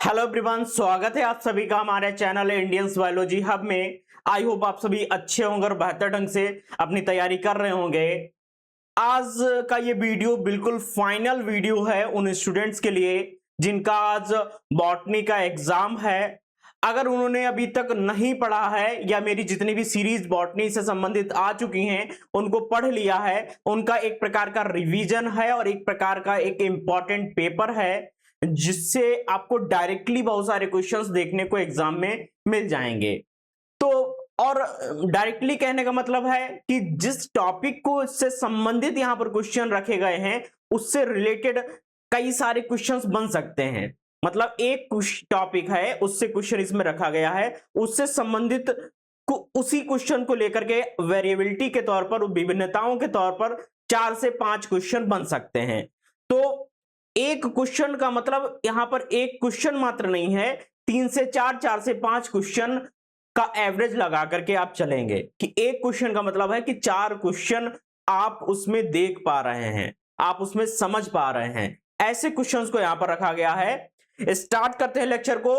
Hello everyone, स्वागत है आप सभी का हमारे चैनल इंडियंस बायोलॉजी हब में। आई होप आप सभी अच्छे होंगे और बेहतर ढंग से अपनी तैयारी कर रहे होंगे। आज का ये वीडियो बिल्कुल फाइनल वीडियो है उन स्टूडेंट्स के लिए जिनका आज बॉटनी का एग्जाम है। अगर उन्होंने अभी तक नहीं पढ़ा है या मेरी जितनी भी सीरीज बॉटनी से संबंधित आ चुकी हैं उनको पढ़ लिया है, उनका एक प्रकार का रिवीजन है और एक प्रकार का एक इंपॉर्टेंट पेपर है जिससे आपको डायरेक्टली बहुत सारे क्वेश्चंस देखने को एग्जाम में मिल जाएंगे। तो और डायरेक्टली कहने का मतलब है कि जिस टॉपिक को से संबंधित यहां पर क्वेश्चन रखे गए हैं उससे रिलेटेड कई सारे क्वेश्चंस बन सकते हैं। मतलब एक टॉपिक है उससे क्वेश्चन इसमें रखा गया है, उससे संबंधित उसी क्वेश्चन को लेकर के वेरिएबिलिटी के तौर पर, विभिन्नताओं के तौर पर 4 से 5 क्वेश्चन बन सकते हैं। तो एक क्वेश्चन का मतलब यहां पर एक क्वेश्चन मात्र नहीं है, 3 से 4, 4 से 5 क्वेश्चन का एवरेज लगा करके आप चलेंगे कि एक क्वेश्चन का मतलब है कि 4 क्वेश्चन आप उसमें देख पा रहे हैं, आप उसमें समझ पा रहे हैं। ऐसे क्वेश्चंस को यहां पर रखा गया है। स्टार्ट करते हैं लेक्चर को।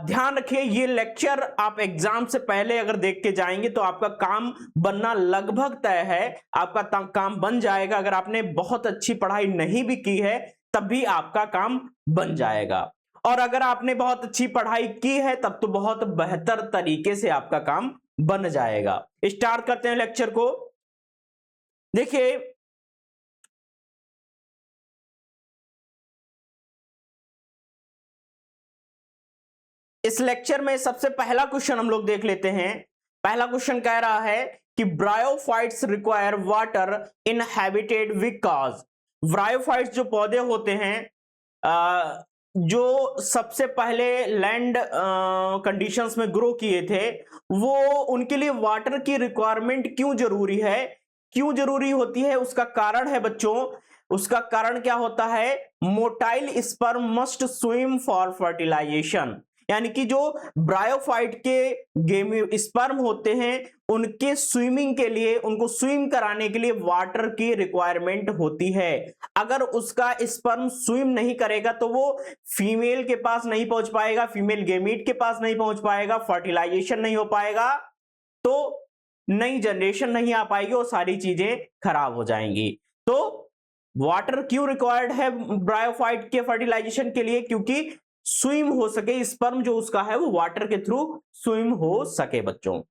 ध्यान रखिए ये लेक्चर आप एग्जाम से पहले अगर देख के जाएंगे तो आपका काम बनना लगभग तय है। आपका काम बन जाएगा। अगर आपने बहुत अच्छी पढ़ाई नहीं भी की है तब भी आपका काम बन जाएगा, और अगर आपने बहुत अच्छी पढ़ाई की है तब तो बहुत बेहतर तरीके से आपका काम बन जाएगा। स्टार्ट करते हैं लेक्चर को। देखिए इस लेक्चर में सबसे पहला क्वेश्चन हम लोग देख लेते हैं। पहला क्वेश्चन कह रहा है कि bryophytes require water in habitat because. Bryophytes जो पौधे होते हैं जो सबसे पहले लैंड कंडीशंस में ग्रो किए थे, वो उनके लिए वाटर की रिक्वायरमेंट क्यों जरूरी है, क्यों जरूरी होती है, उसका कारण है बच्चों। उसका कारण क्या होता है? Motile sperm must swim for fertilization. यानी कि जो ब्रायोफाइट के स्पर्म होते हैं उनके स्विमिंग के लिए, उनको स्विम कराने के लिए वाटर की रिक्वायरमेंट होती है। अगर उसका स्पर्म स्विम नहीं करेगा तो वो फीमेल के पास नहीं पहुंच पाएगा, फीमेल गेमीट के पास नहीं पहुंच पाएगा, फर्टिलाइजेशन नहीं हो पाएगा, तो नई जनरेशन नहीं आ पाएगी और सारी चीजें खराब हो जाएंगी। तो वाटर क्यों रिक्वायर्ड है ब्रायोफाइट के फर्टिलाइजेशन के लिए? क्योंकि स्विम हो सके, स्पर्म जो उसका है वो वाटर के थ्रू स्विम हो सके बच्चों।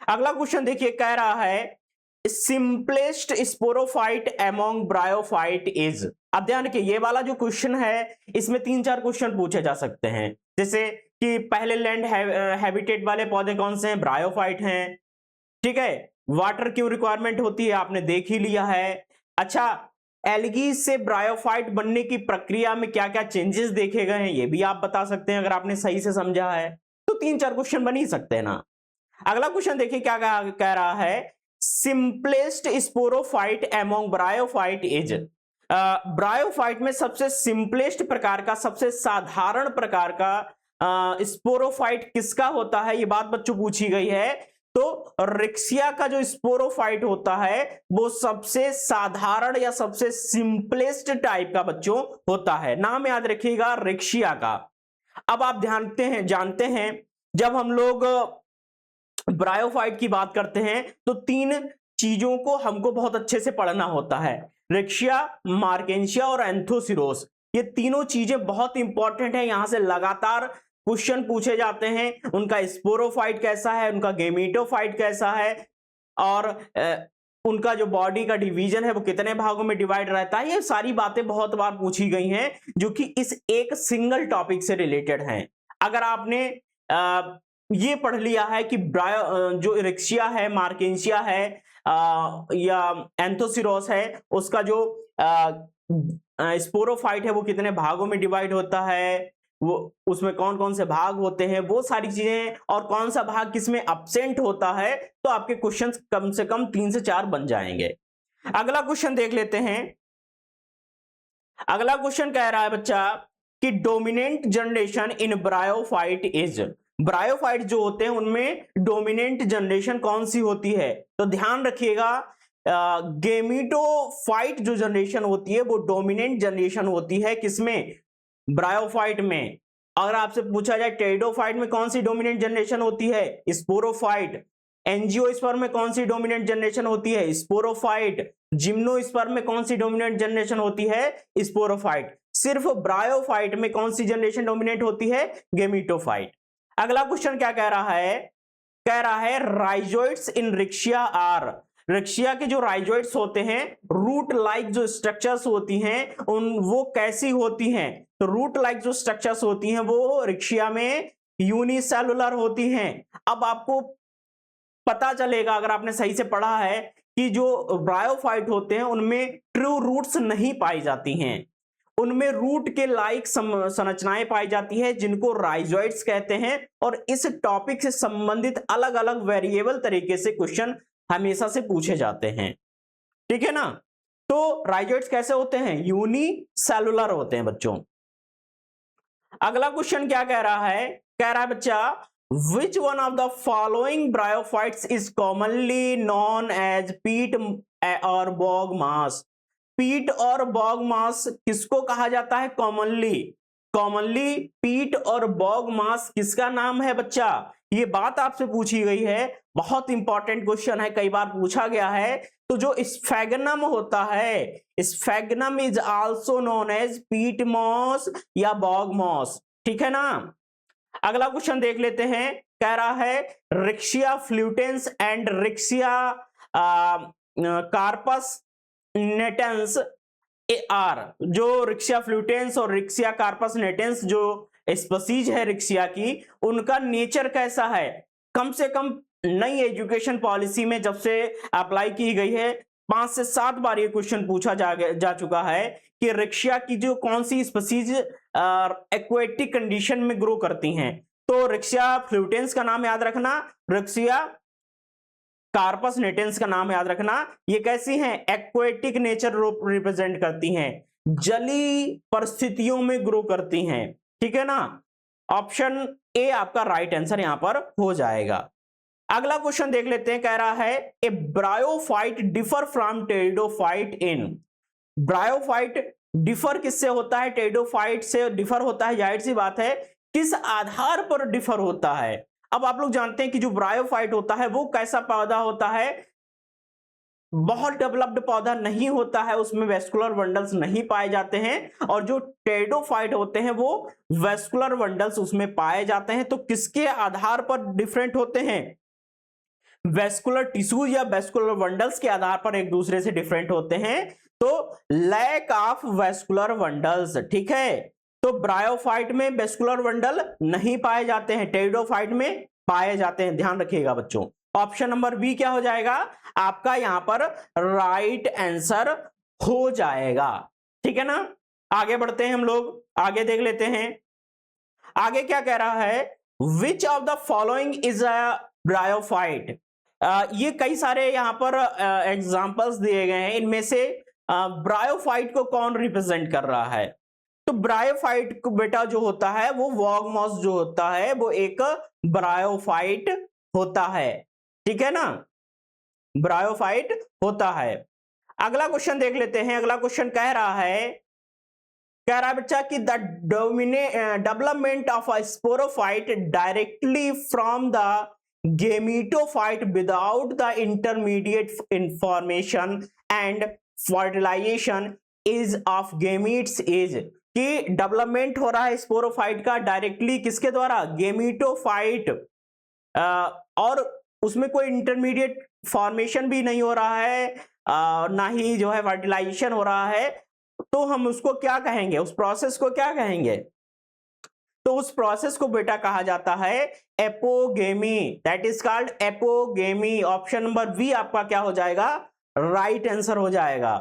अगला क्वेश्चन देखिए, कह रहा है simplest sporophyte among bryophyte is. अब ध्यान रखिए ये वाला जो क्वेश्चन है इसमें 3-4 क्वेश्चन पूछे जा सकते हैं। जैसे कि पहले लैंड हैबिटेट वाले पौधे कौन से हैं? ब्रायोफाइट हैं। ठीक है, वाटर क्यों रिक्वायरमेंट होती है आपने देख ही लिया है। अच्छा, एल्गी से ब्रायोफाइट बनने की प्रक्रिया में क्या क्या चेंजेस देखे गए हैं ये भी आप बता सकते हैं अगर आपने सही से समझा है तो 3-4 क्वेश्चन बन ही सकते हैं ना। अगला क्वेश्चन देखिए क्या कह रहा है, simplest sporophyte among bryophyte is. Bryophyte में सबसे सिंपलेस्ट प्रकार का, सबसे साधारण प्रकार का स्पोरोफाइट किसका होता है, ये बात बच्चों पूछी गई है। तो रिक्सिया का जो स्पोरोफाइट होता है वो सबसे साधारण या सबसे सिंपलेस्ट टाइप का बच्चों होता है। नाम याद रखिएगा, रिक्सिया का। अब आप जानते हैं जब हम लोग ब्रायोफाइट की बात करते हैं तो 3 चीजों को हमको बहुत अच्छे से पढ़ना होता है, रिक्सिया, मार्केंशिया और एंथोसिरोस। ये तीनों चीजें बहुत इंपॉर्टेंट है, यहां से लगातार क्वेश्चन पूछे जाते हैं। उनका स्पोरोफाइट कैसा है, उनका गेमेटोफाइट कैसा है, और उनका जो बॉडी का डिवीजन है वो कितने भागों में डिवाइड रहता है। ये सारी बातें बहुत बार पूछी गई हैं जो कि इस एक सिंगल टॉपिक से रिलेटेड हैं। अगर आपने ये पढ़ लिया है कि जो इरेक्शिया है, मार्केंशिया है या एंथोसिरोस है, उसका जो स्पोरोफाइट है वो कितने भागों में डिवाइड होता है, वो उसमें कौन कौन से भाग होते हैं, वो सारी चीजें, और कौन सा भाग किसमें एब्सेंट होता है, तो आपके क्वेश्चंस कम से कम 3 से 4 बन जाएंगे। अगला क्वेश्चन देख लेते हैं। अगला क्वेश्चन कह रहा है बच्चा कि dominant generation in bryophyte is. Bryophyte जो होते हैं उनमें डोमिनेंट जनरेशन कौन सी होती है? तो ध्यान रखिएगा, गेमिटोफाइट जो जनरेशन होती है वो डोमिनेंट जनरेशन होती है किसमें? ब्रायोफाइट में। अगर आपसे पूछा जाए टेरिडोफाइट में कौन सी डोमिनेंट जनरेशन होती है, स्पोरोफाइट। एंजियोस्पर्म में कौन सी डोमिनेंट जनरेशन होती है, स्पोरोफाइट। जिम्नोस्पर्म में कौन सी डोमिनेंट जनरेशन होती है, स्पोरोफाइट। सिर्फ ब्रायोफाइट में कौन सी जनरेशन डोमिनेट होती है, गेमीटोफाइट। अगला क्वेश्चन क्या कह रहा है, कह रहा है राइजोइड्स इन रिक्शिया आर, रिक्शिया के जो राइजोइड्स होते हैं, रूट लाइक जो स्ट्रक्चर्स होती हैं उन वो कैसी होती हैं, तो रूट लाइक जो स्ट्रक्चर्स होती हैं वो रिक्शिया में यूनिसेलुलर होती हैं। अब आपको पता चलेगा अगर आपने सही से पढ़ा है कि जो ब्रायोफाइट होते हैं उनमें ट्रू रूट्स नहीं पाई जाती हैं, उनमें रूट के लाइक संरचनाएं पाई जाती है जिनको राइजोइड्स कहते हैं। और इस टॉपिक से संबंधित अलग अलग वेरिएबल तरीके से क्वेश्चन हमेशा से पूछे जाते हैं, ठीक है ना। तो राइजोइड्स कैसे होते हैं, यूनिसेलुलर होते हैं बच्चों। अगला क्वेश्चन क्या कह रहा है, कह रहा है बच्चा which one of the following bryophytes is commonly known as peat और बॉग मास। पीट और बॉग मास किसको कहा जाता है, कॉमनली, कॉमनली पीट और बॉग मास किसका नाम है बच्चा, ये बात आपसे पूछी गई है, बहुत इंपॉर्टेंट क्वेश्चन है, कई बार पूछा गया है। तो जो स्फेगनम होता है, sphagnum is also known as peat moss या बॉग मॉस, ठीक है ना। अगला क्वेश्चन देख लेते हैं, कह रहा है Riccia fluitans and Ricciocarpus natans are, जो रिक्शिया फ्लूटेंस और रिक्शिया कार्पस नेटेंस जो स्पीसीज है रिक्शिया की, उनका नेचर कैसा है। कम से कम नई एजुकेशन पॉलिसी में जब से अप्लाई की गई है 5 से 7 बार ये क्वेश्चन पूछा जा चुका है कि रिक्शिया की जो कौन सी स्पीसीज एक्वेटिक कंडीशन में ग्रो करती हैं। तो रिक्शिया फ्लूटेंस का नाम याद रखना, रिक्शिया कार्पस नेटेंस का नाम याद रखना, ये कैसी हैं, एक्वेटिक नेचर रिप्रेजेंट करती हैं, जली परिस्थितियों में ग्रो करती हैं, ठीक है ना। ऑप्शन ए आपका राइट आंसर यहां पर हो जाएगा। अगला क्वेश्चन देख लेते हैं, कह रहा है a bryophyte differ from pteridophyte in. Bryophyte differ किससे होता है, टेरिडोफाइट से डिफर होता है, जाहिर सी बात है, किस आधार पर डिफर होता है। अब आप लोग जानते हैं कि जो ब्रायोफाइट होता है वो कैसा पौधा होता है, बहुत डेवलप्ड पौधा नहीं होता है, उसमें वेस्कुलर वंडल्स नहीं पाए जाते हैं। और जो टेरिडोफाइट होते हैं वो वेस्कुलर वंडल्स उसमें पाए जाते हैं। तो किसके आधार पर डिफरेंट होते हैं, वेस्कुलर टिश्यूज या वेस्कुलर वंडल्स के आधार पर एक दूसरे से डिफरेंट होते हैं। तो लैक ऑफ वेस्कुलर वंडल्स, ठीक है। तो ब्रायोफाइट में वेस्कुलर वंडल नहीं पाए जाते हैं, टेरिडोफाइट में पाए जाते हैं, ध्यान रखिएगा बच्चों। ऑप्शन नंबर बी क्या हो जाएगा आपका यहां पर राइट आंसर हो जाएगा, ठीक है ना। आगे बढ़ते हैं हम लोग, आगे देख लेते हैं। आगे क्या कह रहा है, which of the following is a bryophyte. ये कई सारे यहां पर एग्जांपल्स दिए गए हैं, इनमें से ब्रायोफाइट को कौन रिप्रेजेंट कर रहा है। तो ब्रायोफाइट को बेटा जो होता है वो वॉगमॉस जो होता है वो एक ब्रायोफाइट होता है, ठीक है ना, ब्रायोफाइट होता है। अगला क्वेश्चन देख लेते हैं। अगला क्वेश्चन कह रहा है बच्चा कि the development of a sporophyte directly from the gametophyte without the intermediate information and fertilization is of gametes is, कि डेवलपमेंट हो रहा है स्पोरोफाइट का डायरेक्टली किसके द्वारा, गेमीटोफाइट, और उसमें कोई इंटरमीडिएट फॉर्मेशन भी नहीं हो रहा है, ना ही जो है फर्टिलाइजेशन हो रहा है। तो हम उसको क्या कहेंगे, उस प्रोसेस को क्या कहेंगे, तो उस प्रोसेस को बेटा कहा जाता है apogamy, that is called apogamy. Option number B आपका क्या हो जाएगा, राइट आंसर हो जाएगा।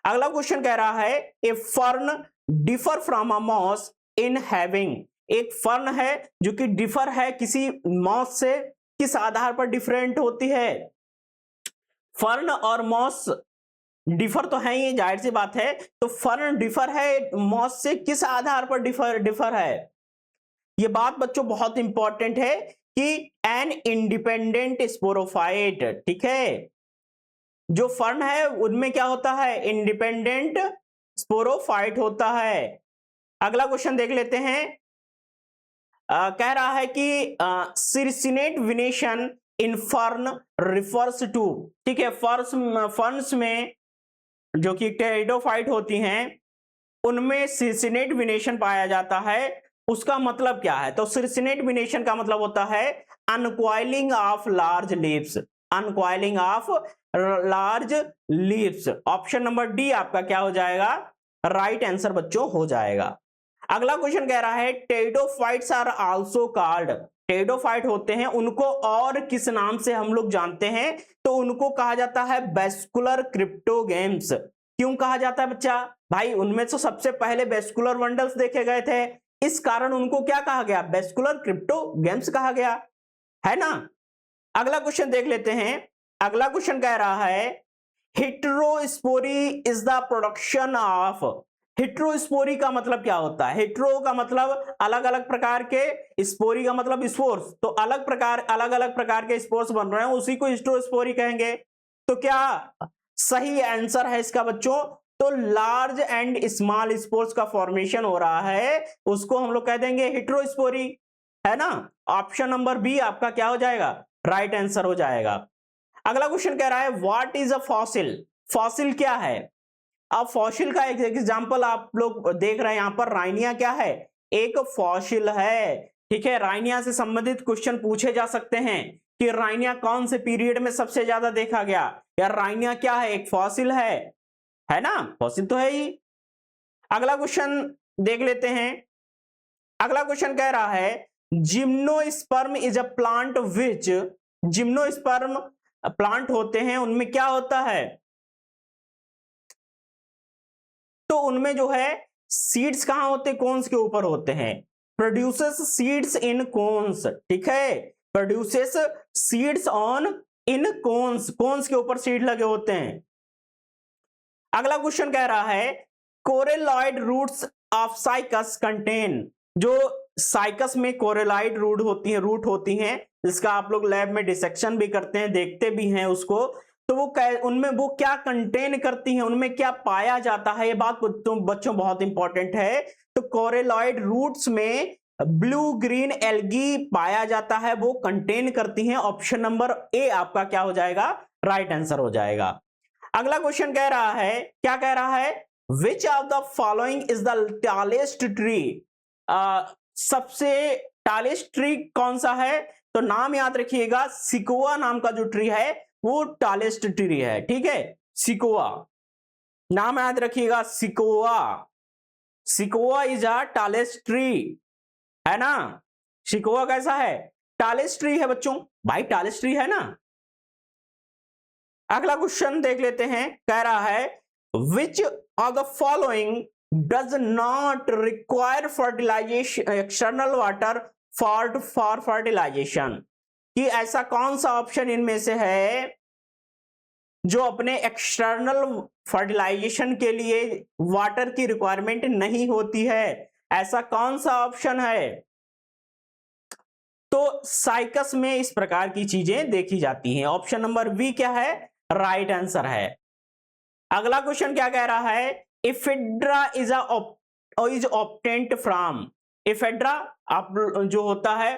अगला क्वेश्चन कह रहा है a fern differ from a moss in having, एक फर्न है जो कि डिफर है किसी मॉस से, किस आधार पर डिफरेंट होती है। फर्न और मॉस डिफर तो है ही, जाहिर सी बात है। तो फर्न डिफर है मॉस से, किस आधार पर डिफर है। यह बात बच्चों बहुत इंपॉर्टेंट है कि एन इंडिपेंडेंट स्पोरोफाइट, ठीक है, जो फर्न है उनमें क्या होता है, इंडिपेंडेंट स्पोरोफाइट होता है। अगला क्वेश्चन देख लेते हैं, कह रहा है कि circinate vernation in fern refers to, ठीक है, फर्न्स में जो कि टेरिडोफाइट होती हैं उनमें सिरसिनेट विनेशन पाया जाता है। उसका मतलब क्या है? तो सिरसिनेट विनेशन का मतलब होता है uncoiling of large leaves, uncoiling of large leaves. Option number D आपका क्या हो जाएगा? राइट आंसर बच्चों हो जाएगा। अगला क्वेश्चन कह रहा है pteridophytes are also called, pteridophyte होते हैं उनको और किस नाम से हम लोग जानते हैं? तो उनको कहा जाता है वेस्कुलर क्रिप्टोगेम्स। क्यों कहा जाता है बच्चा? भाई उनमें तो सबसे पहले वेस्कुलर वंडल्स देखे गए थे, इस कारण उनको क्या कहा गया? वेस्कुलर क्रिप्टोगेम्स कहा गया, है ना। अगला क्वेश्चन देख लेते हैं। अगला क्वेश्चन कह रहा है heterospory is the production of, heterospory का मतलब क्या होता है? हेटेरो का मतलब अलग अलग प्रकार के, स्पोरी का मतलब स्पोर्स, तो अलग अलग प्रकार के स्पोर्स बन रहे हैं उसी को हेटेरोस्पोरी कहेंगे। तो क्या सही आंसर है इसका बच्चों? तो लार्ज एंड स्मॉल स्पोर्स का फॉर्मेशन हो रहा है उसको हम लोग कह देंगे हेटेरोस्पोरी, है ना। ऑप्शन नंबर बी आपका क्या हो जाएगा? राइट आंसर हो जाएगा। अगला क्वेश्चन कह रहा है what is a fossil, fossil क्या है? अब फॉसिल का एक एग्जांपल आप लोग देख रहे हैं यहां पर, राइनिया क्या है? एक फॉसिल है, ठीक है। राइनिया से संबंधित क्वेश्चन पूछे जा सकते हैं कि राइनिया कौन से पीरियड में सबसे ज्यादा देखा गया, या राइनिया क्या है? एक फॉसिल है ना, फॉसिल तो है ही। अगला क्वेश्चन देख लेते हैं। अगला क्वेश्चन कह रहा है gymnosperm is a plant which, gymnosperm plant होते हैं उनमें क्या होता है? तो उनमें जो है सीड्स कहां होते? कोन्स के ऊपर होते हैं। प्रोड्यूसेस सीड्स इन कोन्स, ठीक है, produces seeds on in cones, cones के ऊपर सीड लगे होते हैं। अगला क्वेश्चन कह रहा है coralloid roots of cycas contain, जो साइकस में कोरेलॉइड रूट होती हैं जिसका आप लोग लैब में डिसेक्शन भी करते हैं, देखते भी हैं उसको, तो वो उनमें वो क्या कंटेन करती हैं, उनमें क्या पाया जाता है? ये बात बच्चों बहुत इंपॉर्टेंट है। तो कोरेलॉइड रूट्स में ब्लू ग्रीन एल्गी पाया जाता है, वो कंटेन करती हैं। ऑप्शन नंबर ए आपका क्या हो जाएगा? राइट आंसर हो जाएगा। अगला क्वेश्चन कह रहा है, क्या कह रहा है? Which of the following is the tallest tree, सबसे टालेस्ट ट्री कौन सा है? तो नाम याद रखिएगा, सिकोआ नाम का जो ट्री है वो टालेस्ट ट्री है, ठीक है, सिकोआ नाम याद रखिएगा, Sikoa, Sikoa is a tallest tree, है ना। सिकोआ कैसा है? टालेस्ट ट्री है बच्चों, भाई टालेस्ट ट्री है ना। अगला क्वेश्चन देख लेते हैं। कह रहा है which of the following does not require fertilization external water for fertilization, कि ऐसा कौन सा ऑप्शन इनमें से है जो अपने एक्सटर्नल फर्टिलाइजेशन के लिए वाटर की रिक्वायरमेंट नहीं होती है? ऐसा कौन सा ऑप्शन है? तो साइकस में इस प्रकार की चीजें देखी जाती हैं। ऑप्शन नंबर बी क्या है? राइट आंसर है। अगला क्वेश्चन क्या कह रहा है? Ephedra is obtained from, ephedra आप जो होता है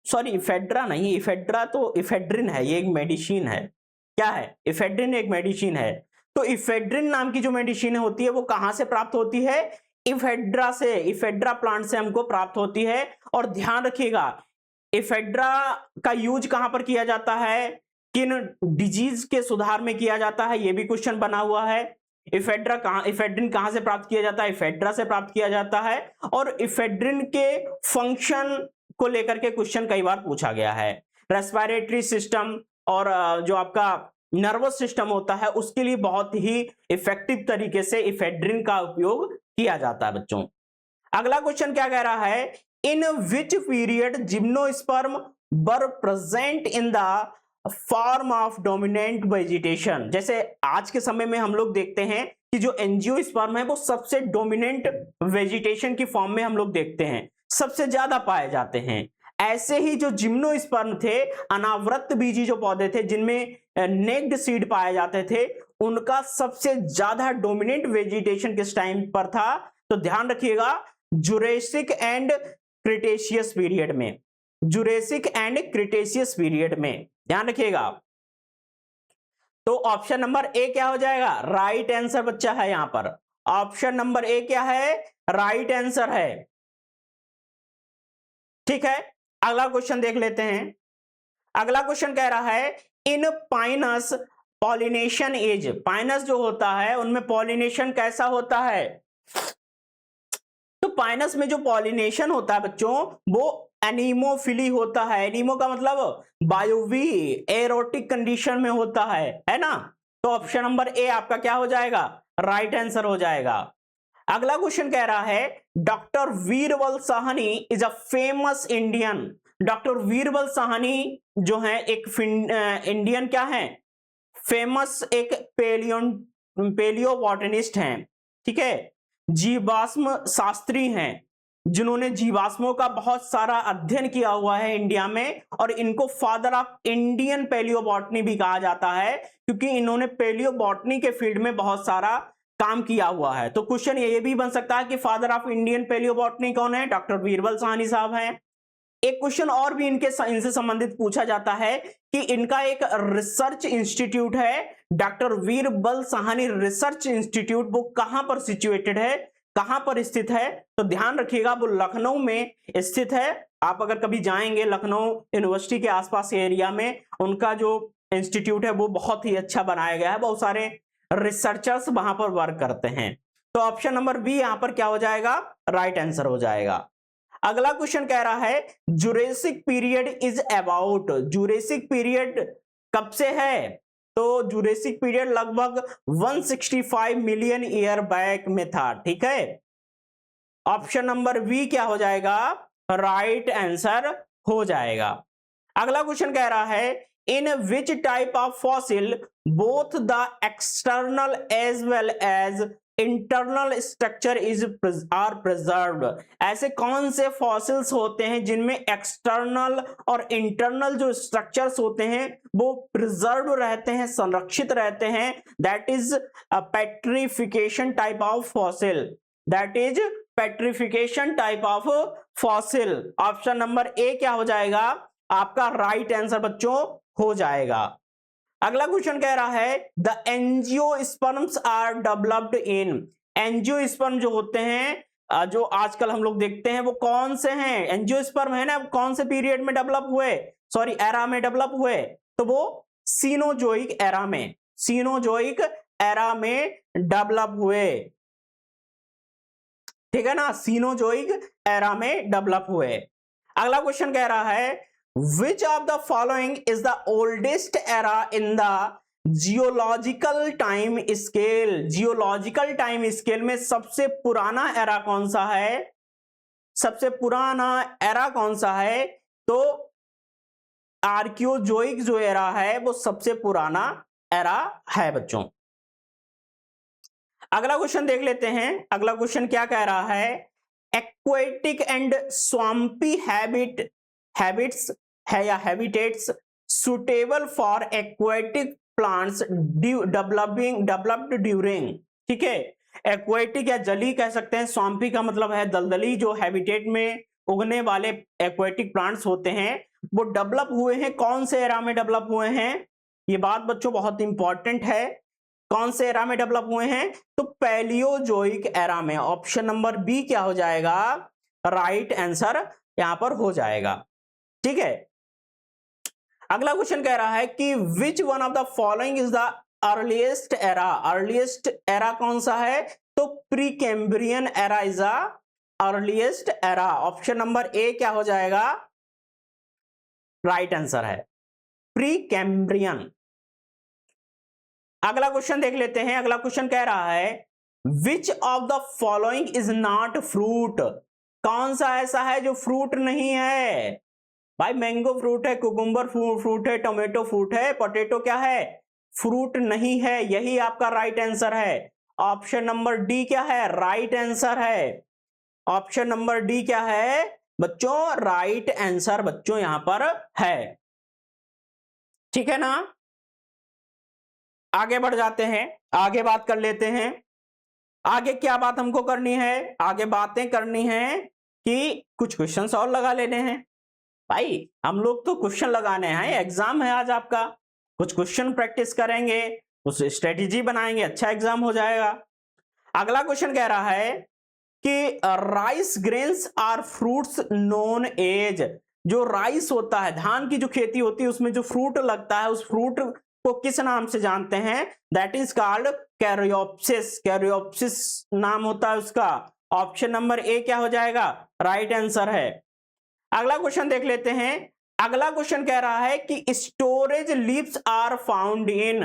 सॉरी इफेड्रा नहीं, इफेड्रा तो इफेड्रिन है, ये एक मेडिसिन है। क्या है? इफेड्रिन एक मेडिसिन है। तो इफेड्रिन नाम की जो मेडिसिन होती है वो कहां से प्राप्त होती है? इफेड्रा से, इफेड्रा प्लांट से हमको प्राप्त होती है। और ध्यान रखिएगा इफेड्रा का यूज कहां पर किया जाता है, किन डिजीज के सुधार में किया जाता है, यह भी क्वेश्चन बना हुआ है। इफेड्रिन कहां से प्राप्त किया जाता है? इफेड्रा से प्राप्त किया जाता है। और इफेड्रिन के फंक्शन को लेकर के क्वेश्चन कई बार पूछा गया है। रेस्पिरेटरी सिस्टम और जो आपका नर्वस सिस्टम होता है उसके लिए बहुत ही इफेक्टिव तरीके से इफेड्रिन का उपयोग किया जाता है बच्चों। अगला क्वेश्चन क्या कह रहा है? In which period gymnosperm were present in the form of dominant vegetation. जैसे आज के समय में हम लोग देखते हैं कि जो एंजियोस्पर्म है वो सबसे डोमिनेंट वेजिटेशन की फॉर्म में हम लोग देखते हैं, सबसे ज्यादा पाए जाते हैं। ऐसे ही जो जिम्नोस्पर्म थे, अनावृत बीजी जो पौधे थे जिनमें नेक्ड सीड पाए जाते थे, उनका सबसे ज्यादा डोमिनेंट वेजिटेशन किस टाइम पर था? तो ध्यान रखिएगा जुरेसिक एंड क्रिटेशियस पीरियड में, जुरेसिक एंड क्रिटेशियस पीरियड में, ध्यान रखिएगा। तो ऑप्शन नंबर ए क्या हो जाएगा, राइट आंसर बच्चा है यहां पर, ऑप्शन नंबर ए क्या है, राइट आंसर है। ठीक है, अगला क्वेश्चन देख लेते हैं। अगला क्वेश्चन कह रहा है इन पाइनस पॉलिनेशन एज, पाइनस जो होता है उनमें पॉलिनेशन कैसा होता है। तो पाइनस में जो पॉलिनेशन होता है बच्चों वो एनीमोफिली होता है। एनीमो का मतलब बायोवी एरोटिक कंडीशन में होता है ना। तो ऑप्शन नंबर ए आपका क्या हो जाएगा, राइट आंसर हो जाएगा। अगला क्वेश्चन कह रहा है doctor wearable Sahni is a famous Indian, doctor wearable Sahni जो है एक इंडियन क्या है, फेमस एक पेलियो बॉटनिस्ट हैं, ठीक है, जीवाश्म शास्त्री हैं, जिन्होंने जीवाश्मों का बहुत सारा अध्ययन किया हुआ है इंडिया में, और इनको फादर ऑफ इंडियन पेलियोबॉटनी भी कहा जाता है क्योंकि इन्होंने पेलियोबॉटनी के फील्ड में बहुत सारा काम किया हुआ है। तो क्वेश्चन ये भी बन सकता है कि फादर ऑफ इंडियन पेलियोबॉटनी कौन है, डॉक्टर वीरबल साहनी साहब हैं। एक क्वेश्चन और भी इनसे संबंधित पूछा जाता है कि इनका एक रिसर्च इंस्टीट्यूट है, doctor wearable Sahni research institute, वो कहां पर सिचुएटेड है, कहां पर स्थित है। तो ध्यान रखिएगा वो लखनऊ में स्थित है। आप अगर कभी जाएंगे लखनऊ यूनिवर्सिटी के आसपास एरिया में, उनका जो इंस्टीट्यूट है वो बहुत ही अच्छा बनाया गया है, बहुत सारे रिसर्चर्स वहां पर वर्क करते हैं। तो ऑप्शन नंबर बी यहां पर क्या हो जाएगा, राइट आंसर हो जाएगा। अगला क्वेश्चन कह रहा है Jurassic period is about, Jurassic period कब से है। तो जुरेसिक पीरियड लगभग 165 मिलियन ईयर बैक में था, ठीक है। ऑप्शन नंबर बी क्या हो जाएगा, राइट आंसर हो जाएगा। अगला क्वेश्चन कह रहा है in which type of fossil both the external as well as internal structure is are preserved, ऐसे कौन से फॉसिल्स होते हैं जिनमें एक्सटर्नल और इंटरनल जो स्ट्रक्चर्स होते हैं वो प्रिजर्व रहते हैं, संरक्षित रहते हैं। That is petrification type of fossil, that is petrification type of fossil. Option number A क्या हो जाएगा, आपका राइट आंसर बच्चों हो जाएगा। अगला क्वेश्चन कह रहा है the angiosperms are developed in, angiosperm जो होते हैं जो आजकल हम लोग देखते हैं वो कौन से हैं, एंजियोस्पर्म है ना, कौन से पीरियड में डेवलप हुए, सॉरी एरा में डेवलप हुए। तो वो सीनोजोइक एरा में, सीनोजोइक एरा में डेवलप हुए, ठीक है ना, सीनोजोइक एरा में डेवलप हुए। अगला क्वेश्चन कह रहा है Which of the following is the oldest era in the geological time scale, geological time scale में सबसे पुराना एरा कौन सा है, सबसे पुराना एरा कौन सा है। तो आर्कियोजोइक जो एरा है वो सबसे पुराना एरा है बच्चों। अगला क्वेश्चन देख लेते हैं। अगला क्वेश्चन क्या कह रहा है एक्वेटिक एंड स्वाम्पी हैबिट्स है या habitats suitable for aquatic plants developed during, ठीक है, एक्वेटिक या जली कह सकते हैं, स्वाम्पी का मतलब है दलदली, जो हैबिटेट में उगने वाले एक्वेटिक प्लांट्स होते हैं वो डेवलप हुए हैं, कौन से एरा में डेवलप हुए हैं, ये बात बच्चों बहुत इंपॉर्टेंट है, कौन से एरा में डेवलप हुए हैं। तो पैलियोजोइक एरा में, ऑप्शन नंबर बी क्या हो जाएगा, राइट आंसर यहां पर हो जाएगा, ठीक है। अगला क्वेश्चन कह रहा है कि विच one of the following is the earliest era, earliest era कौन सा है। तो pre Cambrian era is the earliest era, option number A क्या हो जाएगा, राइट आंसर है प्री कैम्ब्रियन। अगला क्वेश्चन देख लेते हैं। अगला क्वेश्चन कह रहा है which of the following is not fruit, कौन सा ऐसा है जो फ्रूट नहीं है। भाई मैंगो फ्रूट है, कुकुम्बर फ्रूट है, टोमेटो फ्रूट है, पोटैटो क्या है, फ्रूट नहीं है, यही आपका राइट आंसर है। ऑप्शन नंबर डी क्या है, राइट आंसर है, ऑप्शन नंबर डी क्या है बच्चों, राइट आंसर बच्चों यहां पर है, ठीक है ना। आगे बढ़ जाते हैं, आगे बात कर लेते हैं। आगे क्या बात हमको करनी है, आगे बातें करनी है कि कुछ क्वेश्चंस और लगा लेने हैं। भाई हम लोग तो क्वेश्चन लगाने हैं, एग्जाम है आज आपका, कुछ क्वेश्चन प्रैक्टिस करेंगे, कुछ स्ट्रेटेजी बनाएंगे, अच्छा एग्जाम हो जाएगा। अगला क्वेश्चन कह रहा है कि rice grains are fruits known as, जो राइस होता है, धान की जो खेती होती है उसमें जो फ्रूट लगता है, उस फ्रूट को किस नाम से जानते हैं? That is called caryopsis. Caryopsis नाम होता है उसका। ऑप्शन नंबर ए क्या हो जाएगा? राइट आंसर है। अगला क्वेश्चन देख लेते हैं। अगला क्वेश्चन कह रहा है कि storage leaves are found in.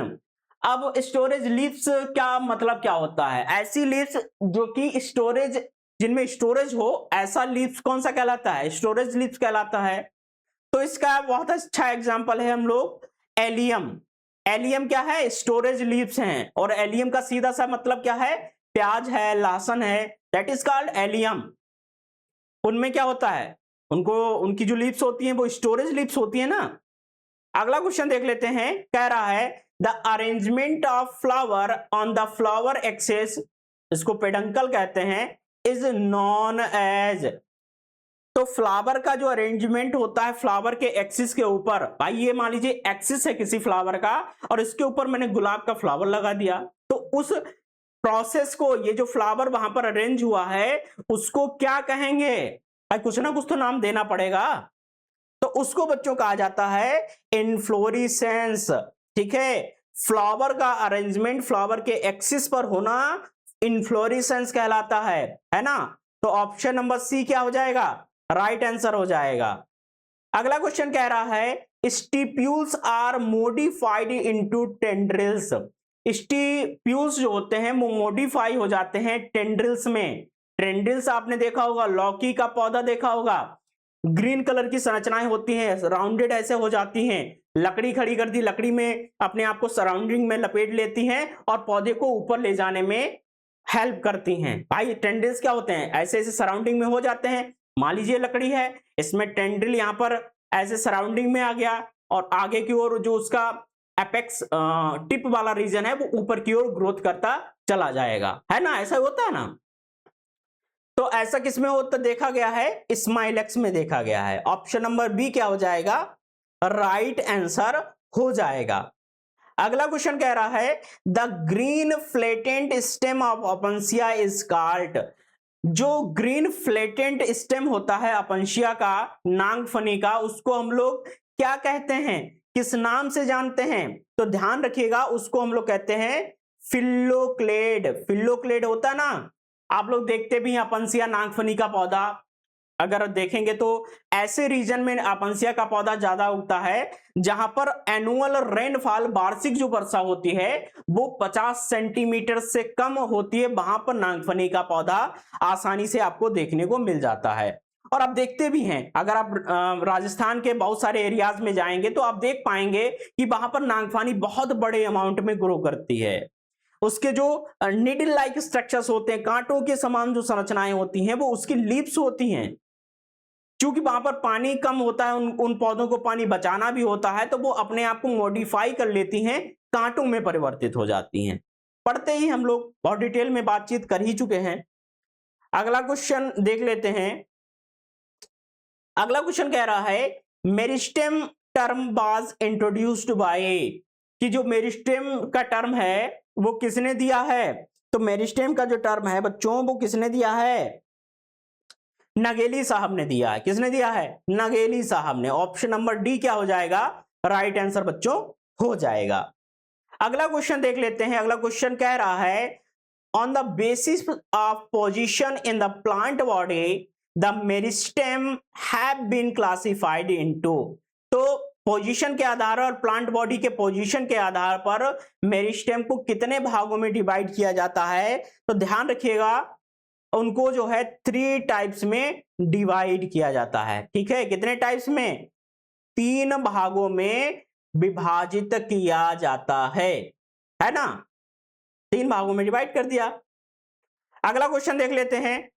अब स्टोरेज लीव्स क्या मतलब क्या होता है? ऐसी लीव्स जो कि स्टोरेज, जिनमें स्टोरेज हो, ऐसा लीव्स कौन सा कहलाता है? स्टोरेज लीव्स कहलाता है। तो इसका बहुत अच्छा एग्जांपल है हम लोग एलियम। एलियम क्या है? स्टोरेज लीव्स हैं। और एलियम का सीधा सा मतलब क्या है? प्याज है, लहसुन है, दैट इज कॉल्ड एलियम। उनमें क्या होता है? उनको, उनकी जो लीव्स होती हैं वो स्टोरेज लीव्स होती है ना। अगला क्वेश्चन देख लेते हैं। कह रहा है the arrangement of flower on the flower axis, इसको पेडंकल कहते हैं, इज नॉन एज। तो फ्लावर का जो अरेंजमेंट होता है फ्लावर के एक्सिस के ऊपर, भाई ये मान लीजिए एक्सिस है किसी फ्लावर का और इसके ऊपर मैंने गुलाब का फ्लावर लगा दिया, तो उस प्रोसेस को, ये जो फ्लावर वहां पर अरेंज हुआ है उसको क्या कहेंगे? भाई कुछ ना कुछ तो नाम देना पड़ेगा। तो उसको बच्चों कहा जाता है इनफ्लोरेसेंस। ठीक है, फ्लावर का अरेंजमेंट फ्लावर के एक्सिस पर होना इनफ्लोरेसेंस कहलाता है ना। तो ऑप्शन नंबर सी क्या हो जाएगा? राइट आंसर हो जाएगा। अगला क्वेश्चन कह रहा है stipules are modified into tendrils. Stipules जो होते हैं वो मॉडिफाई हो जाते हैं टेंड्रिल्स में। टेंड्रिल्स आपने देखा होगा, लौकी का पौधा देखा होगा, ग्रीन कलर की संरचनाएं होती हैं, राउंडेड ऐसे हो जाती हैं, लकड़ी खड़ी कर दी, लकड़ी में अपने आप को सराउंडिंग में लपेट लेती हैं और पौधे को ऊपर ले जाने में हेल्प करती हैं। भाई टेंड्रिल्स क्या होते हैं? ऐसे ऐसे सराउंडिंग में हो जाते हैं। मान लीजिए लकड़ी है, इसमें टेंड्रिल यहां पर ऐसे सराउंडिंग में आ गया और आगे की ओर जो उसका एपेक्स टिप वाला रीजन है वो ऊपर की ओर ग्रोथ करता चला जाएगा, है ना। ऐसा होता है ना। तो ऐसा किसमें होता देखा गया है? स्माइलेक्स में देखा गया है। ऑप्शन नंबर बी क्या हो जाएगा? राइट आंसर हो जाएगा। अगला क्वेश्चन कह रहा है the green flattened stem of Opuntia is called. जो ग्रीन फ्लेटेंट स्टेम होता है अपंसिया का, नागफनी का, उसको हम लोग क्या कहते हैं? किस नाम से जानते हैं? तो ध्यान रखिएगा, उसको हम लोग कहते हैं फिल्लोक्लेड। फिल्लोक्लेड होता है ना, आप लोग देखते भी हैं अपंसिया नागफनी का पौधा, अगर देखेंगे तो ऐसे रीजन में अपंसिया का पौधा ज्यादा उगता है जहां पर एनुअल रेनफॉल, वार्षिक जो वर्षा होती है वो 50 सेंटीमीटर से कम होती है, वहां पर नागफनी का पौधा आसानी से आपको देखने को मिल जाता है। और आप देखते भी हैं, अगर आप राजस्थान के बहुत सारे एरियाज में जाएंगे तो आप देख पाएंगे कि वहां पर नागफनी बहुत बड़े अमाउंट में ग्रो करती है। उसके जो निडल लाइक स्ट्रक्चर्स होते हैं, कांटों के समान जो संरचनाएं होती हैं वो उसकी लीव्स होती हैं। क्योंकि वहां पर पानी कम होता है, उन पौधों को पानी बचाना भी होता है, तो वो अपने आप को मॉडिफाई कर लेती हैं, कांटों में परिवर्तित हो जाती हैं। पढ़ते ही हम लोग बहुत डिटेल में बातचीत कर ही चुके हैं। अगला क्वेश्चन देख लेते हैं। अगला क्वेश्चन कह रहा है meristem term was introduced by, कि जो मेरिस्टेम का टर्म है वो किसने दिया है? तो मेरिस्टेम का जो टर्म है बच्चों वो किसने दिया है? नगेली साहब ने दिया है। किसने दिया है? नगेली साहब ने। ऑप्शन नंबर डी क्या हो जाएगा? राइट आंसर बच्चों हो जाएगा। अगला क्वेश्चन देख लेते हैं। अगला क्वेश्चन कह रहा है on the basis of position in the plant body the meristem have been classified into. तो पोजीशन के आधार और प्लांट बॉडी के पोजीशन के आधार पर मेरिस्टेम को कितने भागों में डिवाइड किया जाता है? तो ध्यान रखिएगा, उनको जो है 3 टाइप्स में डिवाइड किया जाता है। ठीक है, कितने टाइप्स में? 3 भागों में विभाजित किया जाता है ना। 3 भागों में डिवाइड कर दिया। अगला क्वेश्चन देख लेते हैं।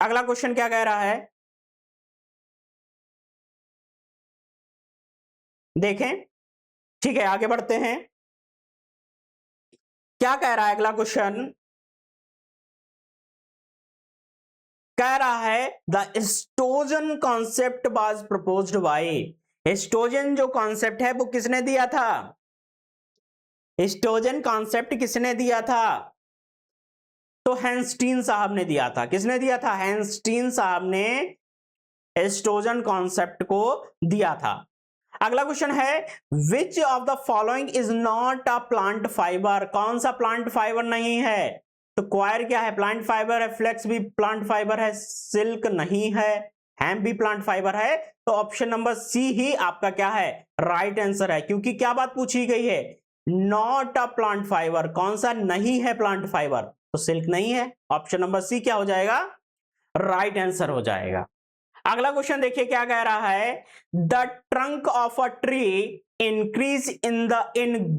अगला क्वेश्चन क्या कह रहा है देखें। ठीक है, आगे बढ़ते हैं। क्या कह रहा है अगला क्वेश्चन? कह रहा है the estrogen concept was proposed by. Estrogen जो कॉन्सेप्ट है वो किसने दिया था? एस्ट्रोजन कॉन्सेप्ट किसने दिया था? तो हैंस्टीन साहब ने दिया था। किसने दिया था? हैंस्टीन साहब ने एस्ट्रोजन कॉन्सेप्ट को दिया था। अगला क्वेश्चन है which of the following is not a plant fibre? कौन सा प्लांट फाइबर नहीं है? तो क्वायर क्या है? प्लांट फाइबर है। फ्लेक्स भी प्लांट फाइबर है। सिल्क नहीं है। हेम्प भी प्लांट फाइबर है। तो ऑप्शन नंबर सी ही आपका क्या है? राइट आंसर है। क्योंकि क्या बात पूछी गई है? Not a plant fibre. कौन सा नहीं है प्लांट फाइबर? तो सिल्क नहीं है। ऑप्शन नंबर सी क्या हो जाएगा? राइट आंसर हो जाएगा। अगला क्वेश्चन देखिए क्या कह रहा है? The trunk of a tree increase in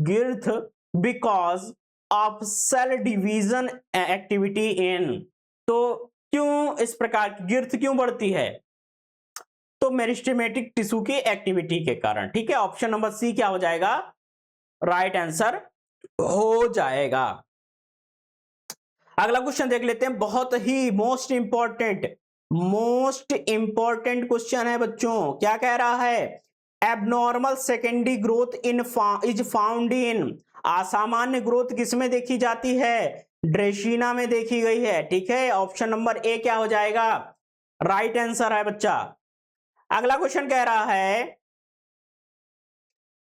girth because of cell division activity in. तो क्यों इस प्रकार की girth क्यों बढ़ती है? तो मेरिस्टेमेटिक टिश्यू की एक्टिविटी के कारण। ठीक है, ऑप्शन नंबर सी क्या हो जाएगा? राइट आंसर हो जाएगा। अगला क्वेश्चन देख लेते हैं, बहुत ही मोस्ट इंपॉर्टेंट क्वेश्चन है बच्चों। क्या कह रहा है? Abnormal secondary growth is found in. असामान्य ग्रोथ किसमें देखी जाती है? ड्रेसिना में देखी गई है। ठीक है, ऑप्शन नंबर ए क्या हो जाएगा? राइट आंसर है बच्चा। अगला क्वेश्चन कह रहा है,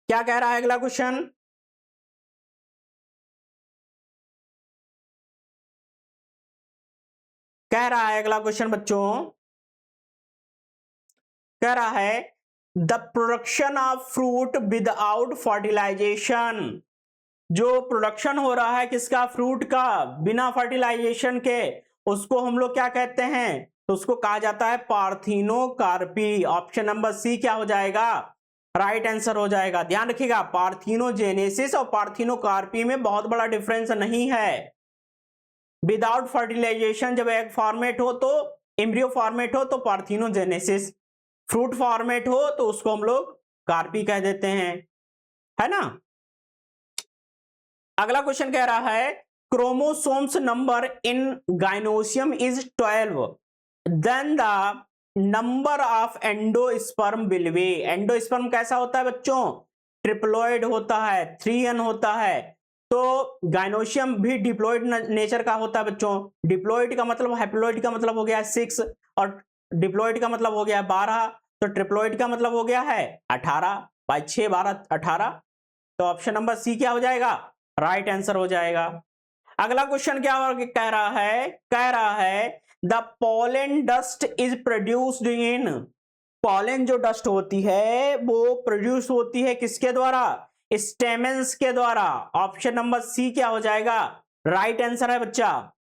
क्या कह रहा है अगला क्वेश्चन? कह रहा है अगला क्वेश्चन बच्चों, कह रहा है the production of fruit without fertilization. जो प्रोडक्शन हो रहा है किसका? फ्रूट का, बिना फर्टिलाइजेशन के, उसको हम लोग क्या कहते हैं? तो उसको कहा जाता है पार्थिनोकार्पी। ऑप्शन नंबर सी क्या हो जाएगा? राइट आंसर हो जाएगा। ध्यान रखिएगा, पार्थिनोजेनेसिस और पार्थिनोकार्पी में बहुत बड़ा डिफरेंस नहीं है। विदाउट फर्टिलाइजेशन जब एग फॉर्मेट हो तो, एम्ब्रियो फॉर्मेट हो तो पार्थिनोजेनेसिस, फ्रूट फॉर्मेट हो तो उसको हम लोग कार्पी कह देते हैं, है ना। अगला क्वेश्चन कह रहा है chromosomes number in gynoecium is 12 then the number of endosperm will be. Endosperm कैसा होता है बच्चों? ट्रिप्लॉइड होता है, 3n होता है। तो गाइनोसियम भी डिप्लॉइड नेचर का होता है बच्चों। डिप्लॉइड का मतलब, हैप्लॉइड का मतलब हो गया है 6 और डिप्लॉइड का मतलब हो गया है 12। तो ट्रिप्लॉइड का मतलब हो गया है 18 बाई 6 12 18। तो ऑप्शन नंबर सी क्या हो जाएगा? राइट आंसर हो जाएगा। अगला क्वेश्चन क्या कह रहा है? कह रहा है the pollen dust is produced in. Pollen जो डस्ट होती है वो प्रोड्यूस होती है किसके द्वारा? स्टेमेंस के द्वारा। ऑप्शन नंबर सी क्या हो जाएगा? राइट आंसर है बच्चा।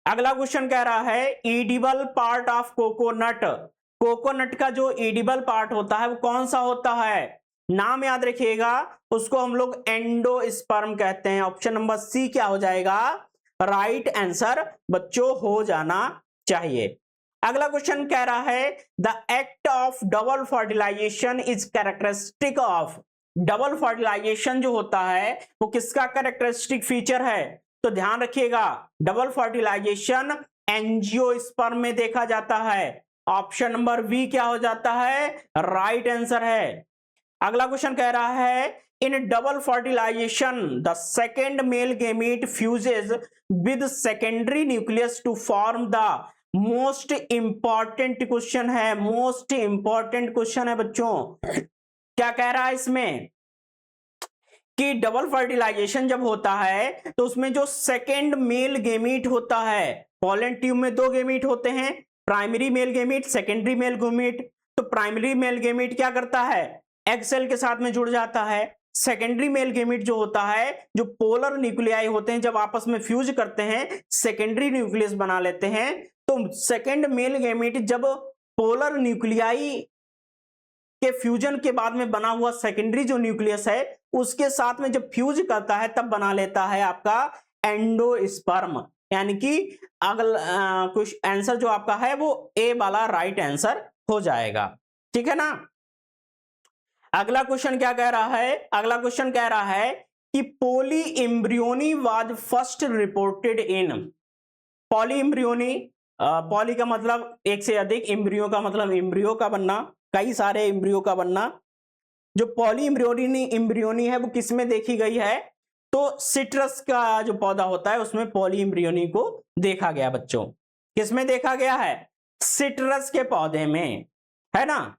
अगला क्वेश्चन कह रहा है edible part of coconut. Coconut का जो ईडिबल पार्ट होता है वो कौन सा होता है? नाम याद रखिएगा, उसको हम लोग एंडोस्पर्म कहते हैं। ऑप्शन नंबर सी क्या हो जाएगा? राइट आंसर बच्चों हो जाना चाहिए। अगला क्वेश्चन कह रहा है the act of double fertilization is characteristic of. Double fertilization जो होता है वो किसका कैरेक्टरिस्टिक फीचर है? तो ध्यान रखिएगा, डबल फर्टिलाइजेशन एंजियोस्पर्म में देखा जाता है। ऑप्शन नंबर बी क्या हो जाता है? राइट आंसर है। अगला क्वेश्चन कह रहा है in double fertilization the second male gamete fuses with secondary nucleus to form the. Most important question है, मोस्ट इंपॉर्टेंट क्वेश्चन है बच्चों। क्या कह रहा है इसमें कि डबल फर्टिलाइजेशन जब होता है तो उसमें जो सेकेंड मेल गेमीट होता है, पॉलन ट्यूब में 2 गेमीट होते हैं, primary male gamete, secondary male gamete. तो प्राइमरी मेल गेमीट क्या करता है? एग सेल के साथ में जुड़ जाता है। सेकेंडरी मेल गेमीट जो होता है, जो पोलर न्यूक्लियाई होते हैं, जब आपस में फ्यूज करते हैं सेकेंडरी न्यूक्लियस बना लेते हैं। तो सेकेंड मेल गेमीट जब पोलर न्यूक्लियाई के फ्यूजन के बाद में बना हुआ सेकेंडरी जो न्यूक्लियस है उसके साथ में जब फ्यूज करता है तब बना लेता है आपका एंडोस्पर्म। यानी कि अगला कुछ आंसर जो आपका है वो ए वाला राइट आंसर हो जाएगा। ठीक है ना। अगला क्वेश्चन क्या कह रहा है? अगला क्वेश्चन कह रहा है कि polyembryony was first reported in. Polyembryony, poly का मतलब एक से अधिक, एम्ब्रियो का मतलब एम्ब्रियो का बनना, कई सारे एम्ब्रियो का बनना। जो पॉली एम्ब्रियोनी है वो किस में देखी गई है? तो सिट्रस का जो पौधा होता है उसमें पॉली एम्ब्रियोनी को देखा गया बच्चों। किस में देखा गया है? सिट्रस के पौधे में, है ना।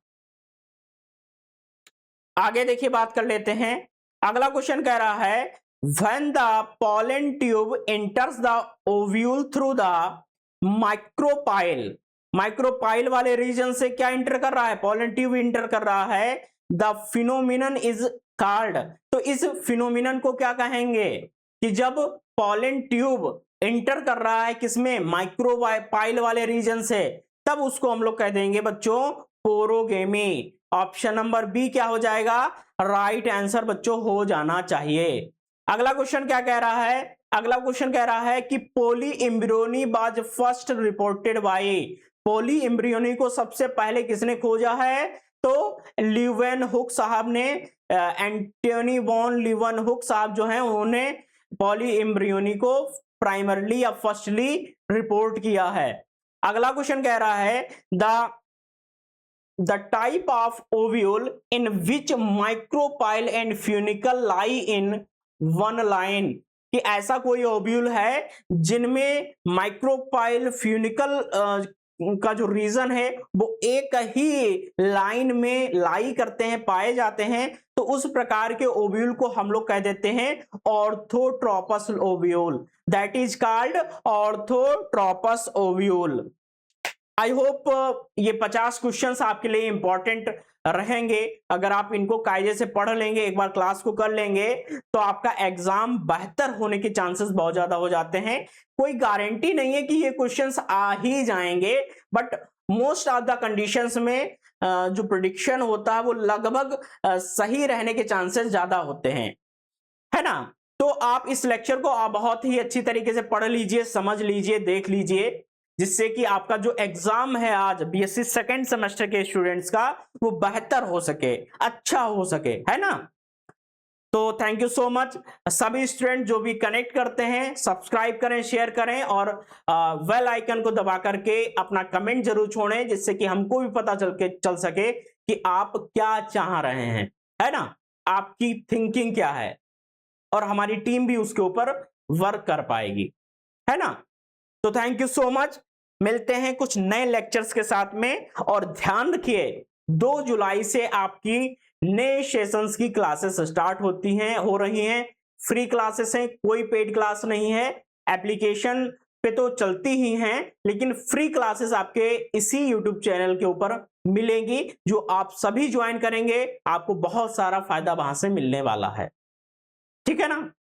आगे देखिए बात कर लेते हैं। अगला क्वेश्चन कह रहा है when the pollen tube enters the ovule through the micropyle, micropyle वाले रीजन से क्या इंटर कर रहा है? पॉलन ट्यूब इंटर कर रहा है। द फिनोमिनन इज कॉल्ड, तो इस फिनोमिनन को क्या कहेंगे? कि जब पॉलन ट्यूब इंटर कर रहा है किसमें? माइक्रोपाइल वाले रीजन से, तब उसको हम लोग कह देंगे बच्चों पोरोगेमी। ऑप्शन नंबर बी क्या हो जाएगा? राइट आंसर बच्चों हो जाना चाहिए। अगला क्वेश्चन क्या कह रहा है? अगला क्वेश्चन कह रहा है कि polyembryony was first reported by, polyembryony को सबसे पहले किसने खोजा है? तो लीवेनहुक साहब ने, एंटोनी वॉन लीवेनहुक साहब जो हैं उन्होंने पॉली एम्ब्रियोनी को प्राइमरली या फर्स्टली रिपोर्ट किया है। अगला क्वेश्चन कह रहा है the type of ovule in which micropyle and funicle lie in one line, कि ऐसा कोई ओव्यूल है जिनमें माइक्रोपाइल फ्यूनिकल का जो रीजन है वो एक ही लाइन में लाई करते हैं, पाए जाते हैं, तो उस प्रकार के ओव्यूल को हम लोग कह देते हैं orthotropous ovule. That is called orthotropous ovule. I hope ये 50 क्वेश्चंस आपके लिए इंपॉर्टेंट रहेंगे। अगर आप इनको कायदे से पढ़ लेंगे, एक बार क्लास को कर लेंगे, तो आपका एग्जाम बेहतर होने के चांसेस बहुत ज्यादा हो जाते हैं। कोई गारंटी नहीं है कि ये क्वेश्चंस आ ही जाएंगे, but most of the conditions में जो प्रेडिक्शन होता है वो लगभग सही रहने के चांसेस ज्यादा होते हैं, है ना। तो आप इस लेक्चर को आप बहुत ही अच्छी तरीके से पढ़ लीजिए, समझ लीजिए, देख लीजिए, जिससे कि आपका जो एग्जाम है आज बीएससी सेकंड सेमेस्टर के स्टूडेंट्स का वो बेहतर हो सके, अच्छा हो सके, है ना। तो थैंक यू सो मच। सभी स्टूडेंट जो भी कनेक्ट करते हैं सब्सक्राइब करें, शेयर करें और बेल आइकन को दबा करके अपना कमेंट जरूर छोड़ें, जिससे कि हमको भी पता चल सके कि आप क्या चाह रहे हैं, है ना, आपकी थिंकिंग क्या है, और हमारी टीम भी उसके ऊपर वर्क कर पाएगी, है ना। तो थैंक यू सो मच। मिलते हैं कुछ नए लेक्चर्स के साथ में, और ध्यान रखिए 2 जुलाई से आपकी नए सेशंस की क्लासेस स्टार्ट हो रही हैं। फ्री क्लासेस हैं, कोई पेड क्लास नहीं है। एप्लीकेशन पे तो चलती ही हैं, लेकिन फ्री क्लासेस आपके इसी यूट्यूब चैनल के ऊपर मिलेंगी, जो आप सभी ज्वाइन करेंगे, आपको बहुत सारा फायदा वहां से मिलने वाला है, ठीक है ना।